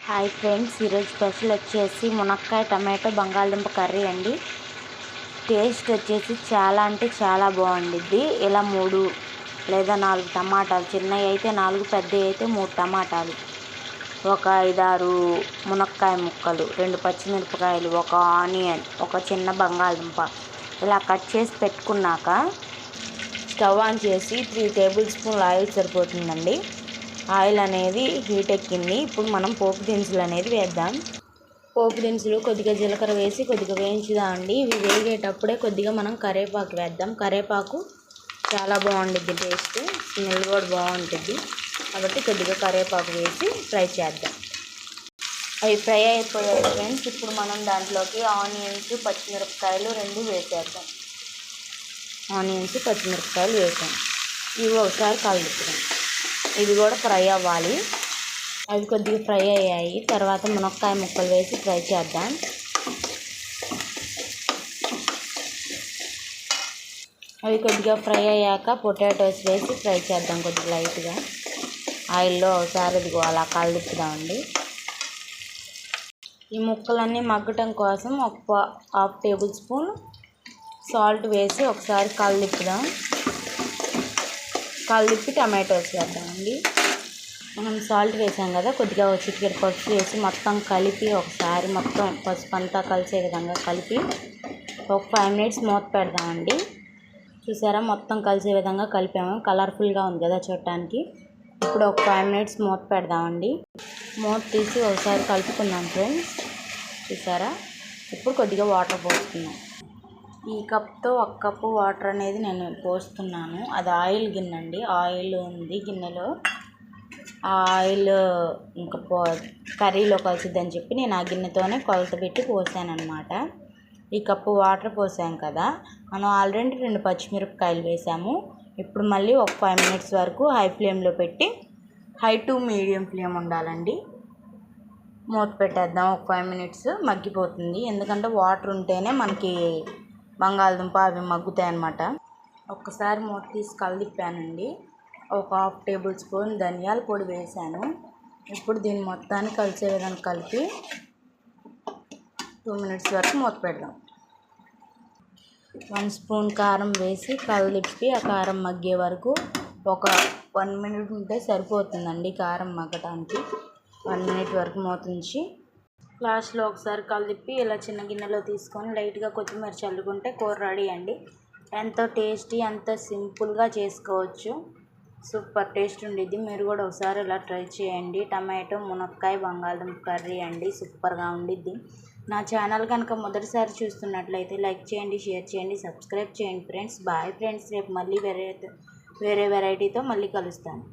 Hi friends, ఈరోజు special వచ్చేసి మునక్కాయ టమాటో బంగాళదుంప కర్రీ అండి. టేస్ట్ వచ్చేసి చాలా అంటే చాలా బాగుండిద్ది. ఇలా 3 లేదా 4 టమాటాలు, చిన్నవి అయితే 4, పెద్దవి అయితే 3 టమాటాలు, ఒక 5-6 మునక్కాయ ముక్కలు, 2 పచ్చిమిరపకాయలు, ఒక ఆనియన్, ఒక చిన్న బంగాళదుంప ఇలా కట్ చేసి పెట్టుకున్నాక స్టవ్ ఆన్ చేసి 3 టేబుల్ స్పూన్ల ఆయిల్ సరిపోతుందండి. ఆయిల్ అనేది హీట్ ఎక్కింది. ఇప్పుడు మనం పోపు దినుసులు అనేది వేద్దాం. పోపు దినుసులు కొద్దిగా జీలకర్ర వేసి కొద్దిగా వేయించుదామండి. ఇవి వేగేటప్పుడే కొద్దిగా మనం కరివేపాకు వేద్దాం. కరివేపాకు చాలా బాగుంటుంది, టేస్ట్ స్మెల్ కూడా బాగుంటుంది. కాబట్టి కొద్దిగా కరివేపాకు వేసి ఫ్రై చేద్దాం. అవి ఫ్రై అయిపోయాయి ఫ్రెండ్స్. ఇప్పుడు మనం దాంట్లోకి ఆనియన్స్, పచ్చిమిరపకాయలు 2 వేసేద్దాం. ఆనియన్స్, పచ్చిమిరపకాయలు వేసాం. ఇవి ఒకసారి కలుపుతాం. ఇవి కూడా ఫ్రై అవ్వాలి. అవి కొద్దిగా ఫ్రై అయ్యాయి. తర్వాత మునక్కాయ ముక్కలు వేసి ఫ్రై చేద్దాం. అవి కొద్దిగా ఫ్రై అయ్యాక పొటాటోస్ వేసి ఫ్రై చేద్దాం కొద్దిగా లైట్గా ఆయిల్లో. ఒకసారి ఇదిగో అలా కలుపుదామండి. ఈ ముక్కలన్నీ మగ్గటం కోసం ఒక 1/2 టేబుల్ స్పూన్ సాల్ట్ వేసి ఒకసారి కలుపుదాం. కలిపి టమాటోస్ వేద్దామండి. మనం సాల్ట్ వేసాం కదా, కొద్దిగా చిటికెడు పసుపు వేసి మొత్తం కలిపి ఒకసారి మొత్తం పసుపు అంతా కలిసే విధంగా కలిపి ఒక 5 మినిట్స్ మూత పెడదామండి. చూసారా, మొత్తం కలిసే విధంగా కలిపాము. కలర్ఫుల్గా ఉంది కదా చూడటానికి. ఇప్పుడు ఒక 5 మినిట్స్ మూత పెడదామండి. మూత తీసి ఒకసారి కలుపుకుందాం ఫ్రెండ్స్. చూసారా, ఇప్పుడు కొద్దిగా వాటర్ పోసుకుందాం. ఈ కప్తో 1 కప్పు వాటర్ అనేది నేను పోస్తున్నాను. అది ఆయిల్ గిన్నె అండి. ఆయిల్ ఉంది గిన్నెలో. ఆ ఆయిల్ ఇంకా కర్రీలో కలిసిద్దని చెప్పి నేను ఆ గిన్నెతోనే కొలత పెట్టి పోసాను అనమాట. ఈ కప్పు వాటర్ పోసాం కదా, మనం ఆల్రెడీ 2 పచ్చిమిరపకాయలు వేసాము. ఇప్పుడు మళ్ళీ ఒక 5 మినిట్స్ వరకు హై ఫ్లేమ్లో పెట్టి, హై టు మీడియం ఫ్లేమ్ ఉండాలండి. మూత పెట్టేద్దాం. ఒక 5 మినిట్స్ మగ్గిపోతుంది. ఎందుకంటే వాటర్ ఉంటేనే మనకి బంగాళదుంప అవి మగ్గుతాయి అన్నమాట. ఒక్కసారి మూత తీసి కలిపానండి. ఒక 1/2 టేబుల్ స్పూన్ ధనియాల పొడి వేసాను. ఇప్పుడు దీన్ని మొత్తాన్ని కలిసే విధంగా కలిపి 2 మినిట్స్ వరకు మూత పెడదాం. 1 స్పూన్ కారం వేసి కలిపి ఆ కారం మగ్గే వరకు ఒక 1 మినిట్ ఉంటే సరిపోతుందండి కారం మగ్గటానికి. 1 మినిట్ వరకు మూత ఉంచి లాస్ట్లో ఒకసారి కలిపి ఇలా చిన్న గిన్నెలో తీసుకొని లైట్గా కొత్తిమీర చల్లుకుంటే కూర రెడీ అండి. ఎంతో టేస్టీ, ఎంతో సింపుల్గా చేసుకోవచ్చు. సూపర్ టేస్ట్ ఉండిద్ది. మీరు కూడా ఒకసారి ఇలా ట్రై చేయండి. టమాటో మునక్కాయ బంగాళదుంప కర్రీ అండి, సూపర్గా ఉండిద్ది. నా ఛానల్ కనుక మొదటిసారి చూస్తున్నట్లయితే లైక్ చేయండి, షేర్ చేయండి, సబ్స్క్రైబ్ చేయండి ఫ్రెండ్స్. Bye friends. రేపు మళ్ళీ వేరే వెరైటీతో మళ్ళీ కలుస్తాను.